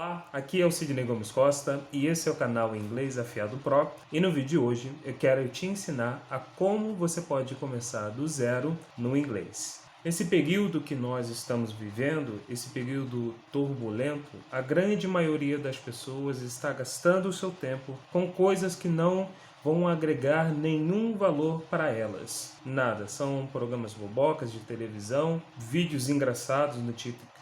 Olá, aqui é o Sidney Gomes Costa e esse é o canal Inglês Afiado Pro, e no vídeo de hoje eu quero te ensinar a como você pode começar do zero no inglês. Esse período que nós estamos vivendo, esse período turbulento, a grande maioria das pessoas está gastando o seu tempo com coisas que não vão agregar nenhum valor para elas. Nada, são programas bobocas de televisão, vídeos engraçados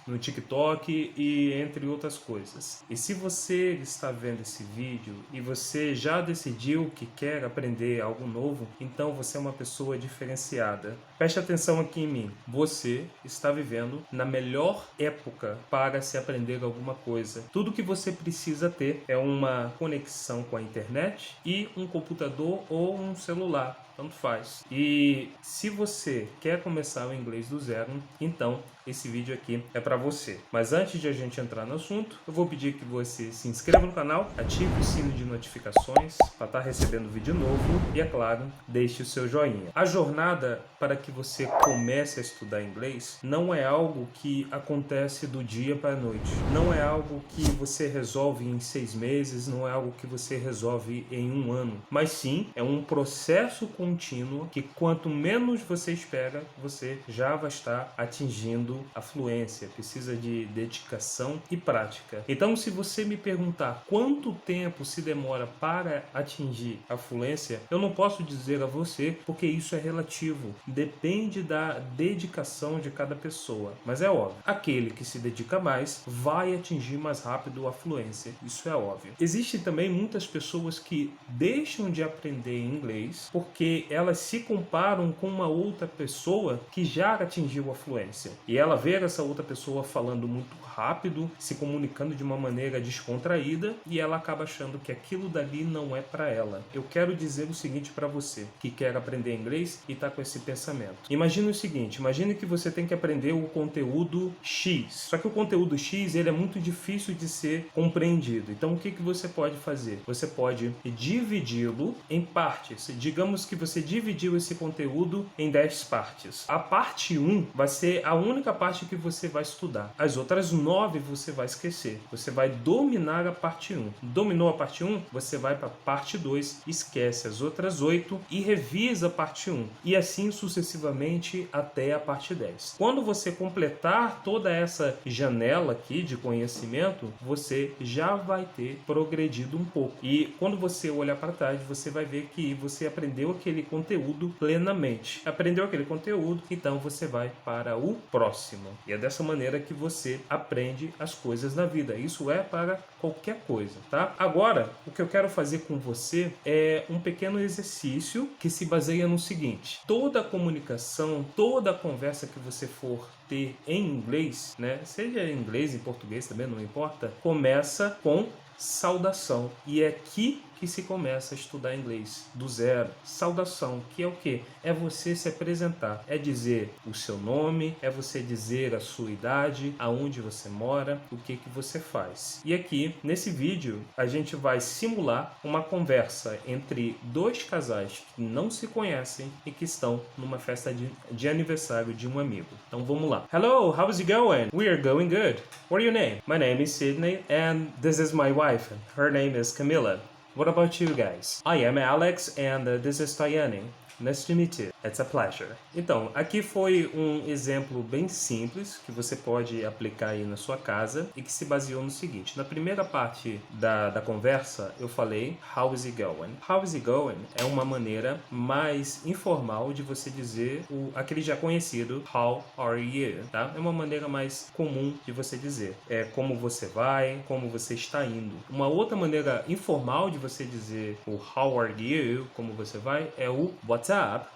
no TikTok e entre outras coisas. E se você está vendo esse vídeo e você já decidiu que quer aprender algo novo, então você é uma pessoa diferenciada. Preste atenção aqui em mim. Você está vivendo na melhor época para se aprender alguma coisa. Tudo que você precisa ter é uma conexão com a internet e um computador ou um celular. Tanto faz. E se você quer começar o inglês do zero, então esse vídeo aqui é para você. Mas antes de a gente entrar no assunto, eu vou pedir que você se inscreva no canal, ative o sino de notificações para estar recebendo vídeo novo e, é claro, deixe o seu joinha. A jornada para que você comece a estudar inglês não é algo que acontece do dia para a noite. Não é algo que você resolve em 6 meses, não é algo que você resolve em 1 ano. Mas sim, é um processo contínuo que quanto menos você espera, você já vai estar atingindo a fluência. Precisa de dedicação e prática. Então, se você me perguntar quanto tempo se demora para atingir a fluência, eu não posso dizer a você, porque isso é relativo. Depende da dedicação de cada pessoa. Mas é óbvio, aquele que se dedica mais vai atingir mais rápido a fluência. Isso é óbvio. Existem também muitas pessoas que deixam de aprender inglês porque elas se comparam com uma outra pessoa que já atingiu a fluência. E ela vê essa outra pessoa falando muito rápido, se comunicando de uma maneira descontraída, e ela acaba achando que aquilo dali não é para ela. Eu quero dizer o seguinte para você que quer aprender inglês e está com esse pensamento. Imagine o seguinte, imagine que você tem que aprender o conteúdo X. Só que o conteúdo X ele é muito difícil de ser compreendido. Então o que você pode fazer? Você pode dividi-lo em partes. Digamos que você dividiu esse conteúdo em 10 partes. A parte 1 vai ser a única parte que você vai estudar. As outras 9 você vai esquecer. Você vai dominar a parte 1. Dominou a parte 1, você vai para a parte 2, esquece as outras 8 e revisa a parte 1. E assim sucessivamente até a parte 10. Quando você completar toda essa janela aqui de conhecimento, você já vai ter progredido um pouco. E quando você olhar para trás, você vai ver que você aprendeu aquele conteúdo plenamente. Aprendeu aquele conteúdo, então você vai para o próximo. E é dessa maneira que você aprende as coisas na vida. Isso é para qualquer coisa, tá? Agora, o que eu quero fazer com você é um pequeno exercício que se baseia no seguinte: toda a comunicação, toda a conversa que você for ter em inglês, né? Seja em inglês, em português também, não importa, começa com saudação. E é aqui que se começa a estudar inglês do zero. Saudação, que é o quê? É você se apresentar, é dizer o seu nome, é você dizer a sua idade, aonde você mora, o que você faz. E aqui, nesse vídeo, a gente vai simular uma conversa entre dois casais que não se conhecem e que estão numa festa de aniversário de um amigo. Então vamos lá. Hello, how's it going? We are going good. What are your name? My name is Sidney and this is my wife. Her name is Camilla. What about you guys? I am Alex and this is Tayane. Nice to meet you. It's a pleasure. Então, aqui foi um exemplo bem simples que você pode aplicar aí na sua casa e que se baseou no seguinte. Na primeira parte da conversa, eu falei how is it going? How is it going é uma maneira mais informal de você dizer aquele já conhecido how are you, tá? É uma maneira mais comum de você dizer. É como você vai, como você está indo. Uma outra maneira informal de você dizer o how are you, como você vai, é o what's up,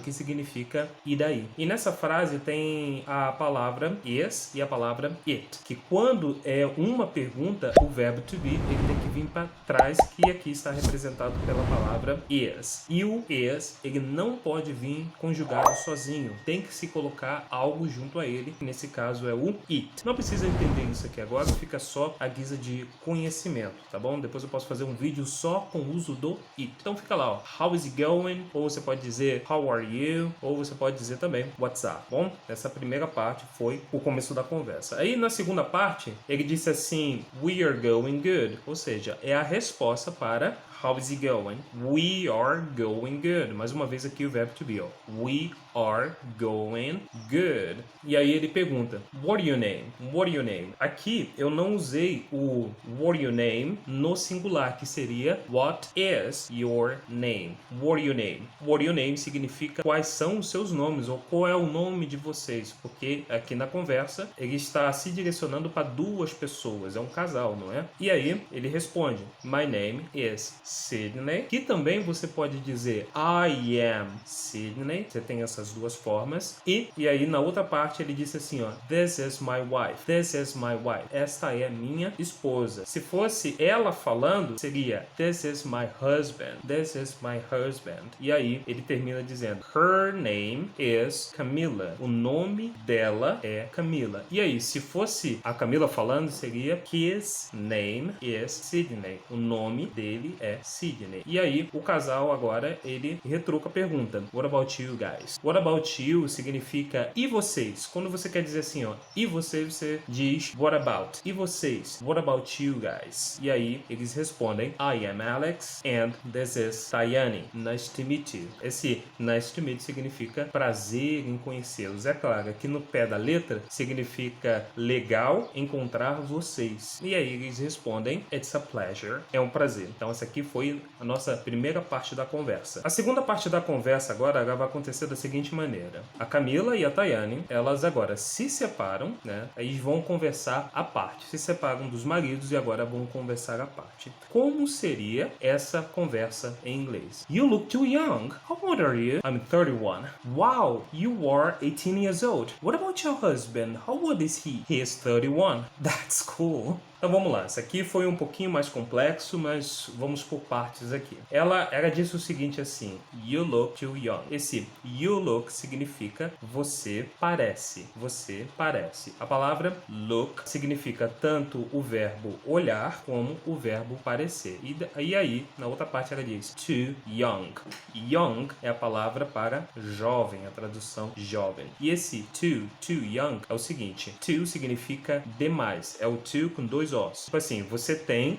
que significa e daí. E nessa frase tem a palavra is e a palavra it, que quando é uma pergunta, o verbo to be ele tem que vir para trás, que aqui está representado pela palavra is. E o is, ele não pode vir conjugado sozinho, tem que se colocar algo junto a ele, que nesse caso é o it. Não precisa entender isso aqui agora, fica só a guisa de conhecimento, tá bom? Depois eu posso fazer um vídeo só com o uso do it. Então fica lá, ó, how is it going? Ou você pode dizer how are you, ou você pode dizer também what's up. Bom, essa primeira parte foi o começo da conversa. Aí na segunda parte, ele disse assim, we are going good, ou seja, é a resposta para how is it going? We are going good. Mais uma vez aqui o verbo to be, ó. We are going good. E aí ele pergunta, what are your name? What are your name? Aqui eu não usei o what are your name no singular, que seria what is your name? What are your name? What are your name significa quais são os seus nomes, ou qual é o nome de vocês, porque aqui na conversa ele está se direcionando para duas pessoas, é um casal, não é? E aí ele responde, my name is Sydney, que também você pode dizer I am Sydney, você tem essas duas formas, e aí na outra parte ele disse assim, ó, this is my wife, this is my wife, esta é minha esposa. Se fosse ela falando, seria this is my husband, this is my husband. E aí ele termina dizendo, her name is Camila, o nome dela é Camila. E aí, se fosse a Camila falando, seria his name is Sydney, o nome dele é Sydney. E aí, o casal agora, ele retruca a pergunta, what about you guys? What about you significa e vocês? Quando você quer dizer assim, ó, e você diz what about? E vocês? What about you guys? E aí, eles respondem, I am Alex and this is Tayani. Nice to meet you. Esse nice to meet significa prazer em conhecê-los. É claro, aqui no pé da letra significa legal encontrar vocês. E aí eles respondem, it's a pleasure. É um prazer. Então essa aqui foi a nossa primeira parte da conversa. A segunda parte da conversa agora ela vai acontecer da seguinte maneira. A Camila e a Tayani, elas agora se separam, né? Aí vão conversar à parte. Se separam dos maridos e agora vão conversar à parte. Como seria essa conversa em inglês? You look too young. How old are you? I'm 31. Wow, you are 18 years old. What about your husband? How old is he? He is 31. That's cool. Então vamos lá, isso aqui foi um pouquinho mais complexo, mas vamos por partes aqui. Ela disse o seguinte assim, you look too young. Esse you look significa você parece, você parece. A palavra look significa tanto o verbo olhar como o verbo parecer. E aí, na outra parte ela diz too young. Young é a palavra para jovem, a tradução jovem. E esse too young é o seguinte, too significa demais, é o too com dois Os. Tipo assim, você tem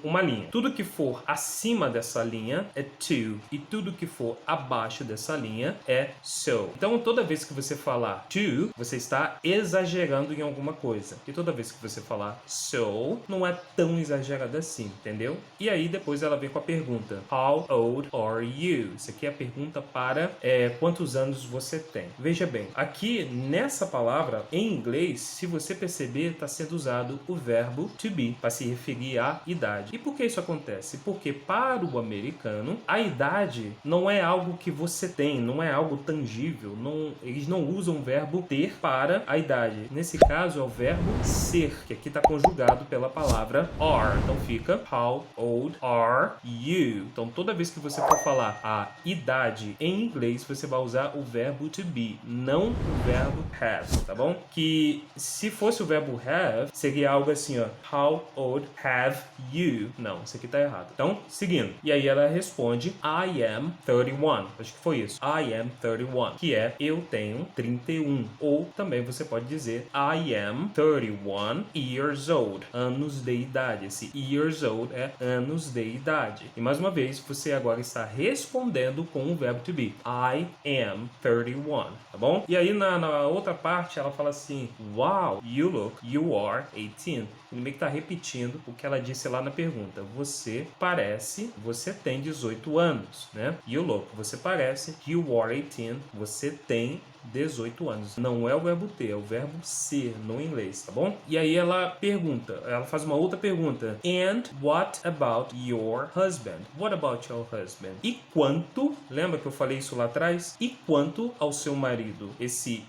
uma linha. Tudo que for acima dessa linha é to, e tudo que for abaixo dessa linha é so. Então, toda vez que você falar to, você está exagerando em alguma coisa. E toda vez que você falar so, não é tão exagerado assim, entendeu? E aí, depois ela vem com a pergunta, how old are you? Isso aqui é a pergunta para quantos anos você tem. Veja bem, aqui nessa palavra, em inglês, se você perceber, está sendo usado o verbo to be, para se referir à idade. E por que isso acontece? Porque para o americano, a idade não é algo que você tem, não é algo tangível, eles não usam o verbo ter para a idade. Nesse caso é o verbo ser, que aqui está conjugado pela palavra are. Então fica how old are you? Então toda vez que você for falar a idade em inglês, você vai usar o verbo to be, não o verbo have, tá bom? Que se fosse o verbo have, seria algo assim, ó, how old have you? Não, isso aqui tá errado. Então, seguindo. E aí ela responde, I am 31. Acho que foi isso. I am 31. Que é, eu tenho 31. Ou também você pode dizer, I am 31 years old. Anos de idade. Esse years old é anos de idade. E mais uma vez, você agora está respondendo com o verbo to be. I am 31. Tá bom? E aí na outra parte ela fala assim, wow, you are 18. Ele meio que está repetindo o que ela disse lá na pergunta. Você parece, você tem 18 anos, né? You look, você parece, you are 18, você tem 18 anos. Não é o verbo ter, é o verbo ser no inglês, tá bom? E aí ela pergunta, ela faz uma outra pergunta. And what about your husband? What about your husband? E quanto, lembra que eu falei isso lá atrás? E quanto ao seu marido? Esse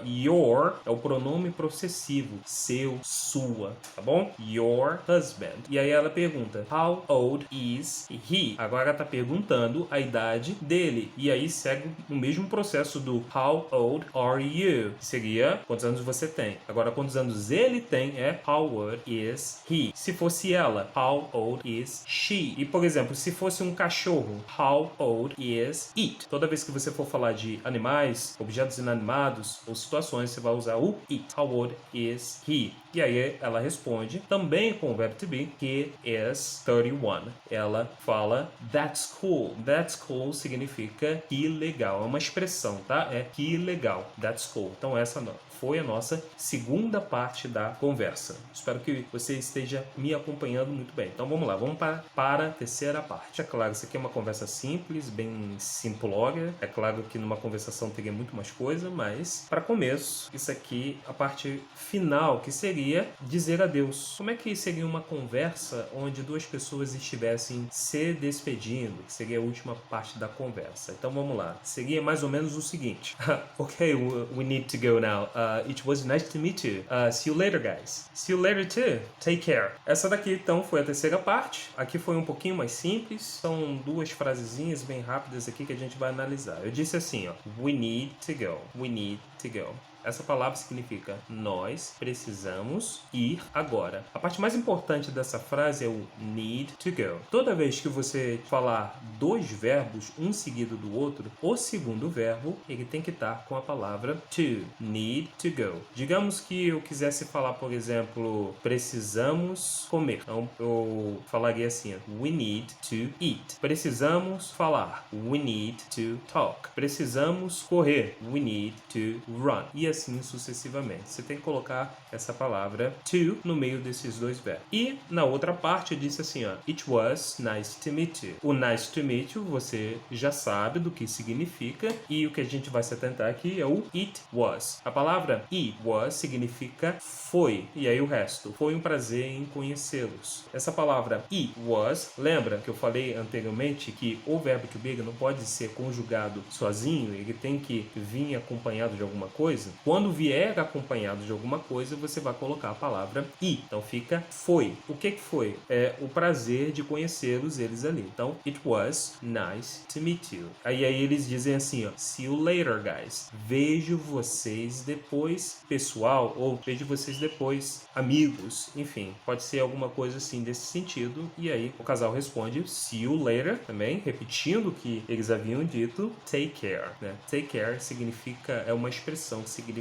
your é o pronome possessivo, seu, sua, tá bom? Your husband. E aí ela pergunta, how old is he? Agora ela tá perguntando a idade dele. E aí segue o mesmo processo do how how old are you? Seria quantos anos você tem. Agora, quantos anos ele tem é how old is he? Se fosse ela, how old is she? E, por exemplo, se fosse um cachorro, how old is it? Toda vez que você for falar de animais, objetos inanimados ou situações, você vai usar o it. How old is he? E aí ela responde, também com o verbo to be, he is 31. Ela fala, that's cool. That's cool significa que legal. É uma expressão, tá? É que legal. That's cool. Então essa foi a nossa segunda parte da conversa. Espero que você esteja me acompanhando muito bem. Então vamos lá, vamos para a terceira parte. É claro, isso aqui é uma conversa simples, bem simplória. É claro que numa conversação teria muito mais coisa, mas para começo, isso aqui, a parte final, que seria dizer adeus. Como é que seria uma conversa onde duas pessoas estivessem se despedindo? Que seria a última parte da conversa. Então vamos lá. Seria mais ou menos o seguinte. Okay, we need to go now. It was nice to meet you. See you later, guys. See you later too. Take care. Essa daqui, então, foi a terceira parte. Aqui foi um pouquinho mais simples. São duas frasezinhas bem rápidas aqui que a gente vai analisar. Eu disse assim, ó. We need to go. We need to go. Essa palavra significa nós precisamos ir agora. A parte mais importante dessa frase é o need to go. Toda vez que você falar dois verbos, um seguido do outro, o segundo verbo ele tem que estar com a palavra to. Need to go. Digamos que eu quisesse falar, por exemplo, precisamos comer. Então eu falaria assim, we need to eat. Precisamos falar. We need to talk. Precisamos correr. We need to run. E assim sucessivamente. Você tem que colocar essa palavra to no meio desses dois verbos. E na outra parte eu disse assim, ó, it was nice to meet you. O nice to meet you você já sabe do que significa e o que a gente vai se atentar aqui é o it was. A palavra it was significa foi. E aí o resto. Foi um prazer em conhecê-los. Essa palavra it was, lembra que eu falei anteriormente que o verbo to be não pode ser conjugado sozinho, ele tem que vir acompanhado de alguma coisa. Quando vier acompanhado de alguma coisa, você vai colocar a palavra i. Então fica foi. O que foi? É o prazer de conhecê-los eles ali. Então, it was nice to meet you. Aí eles dizem assim, ó, see you later, guys. Vejo vocês depois, pessoal, ou vejo vocês depois, amigos. Enfim, pode ser alguma coisa assim desse sentido. E aí o casal responde, see you later, também, repetindo o que eles haviam dito, take care, né? Take care significa, é uma expressão que significa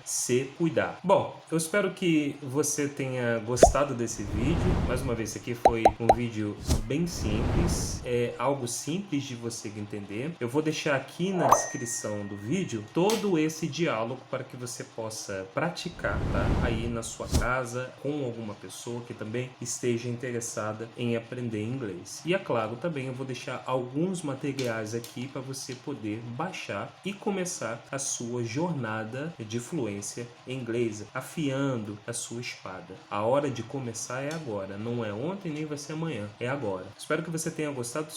se cuidar. Bom, eu espero que você tenha gostado desse vídeo. Mais uma vez, esse aqui foi um vídeo bem simples, é algo simples de você entender. Eu vou deixar aqui na descrição do vídeo todo esse diálogo para que você possa praticar, tá? Aí na sua casa, com alguma pessoa que também esteja interessada em aprender inglês. E é claro, também eu vou deixar alguns materiais aqui para você poder baixar e começar a sua jornada de fluência em inglês, afiando a sua espada. A hora de começar é agora, não é ontem nem vai ser amanhã, é agora. Espero que você tenha gostado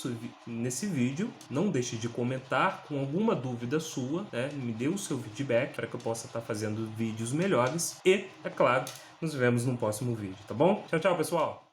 nesse vídeo. Não deixe de comentar com alguma dúvida sua, né? Me dê o seu feedback para que eu possa estar fazendo vídeos melhores e, é claro, nos vemos no próximo vídeo, tá bom? Tchau, tchau, pessoal!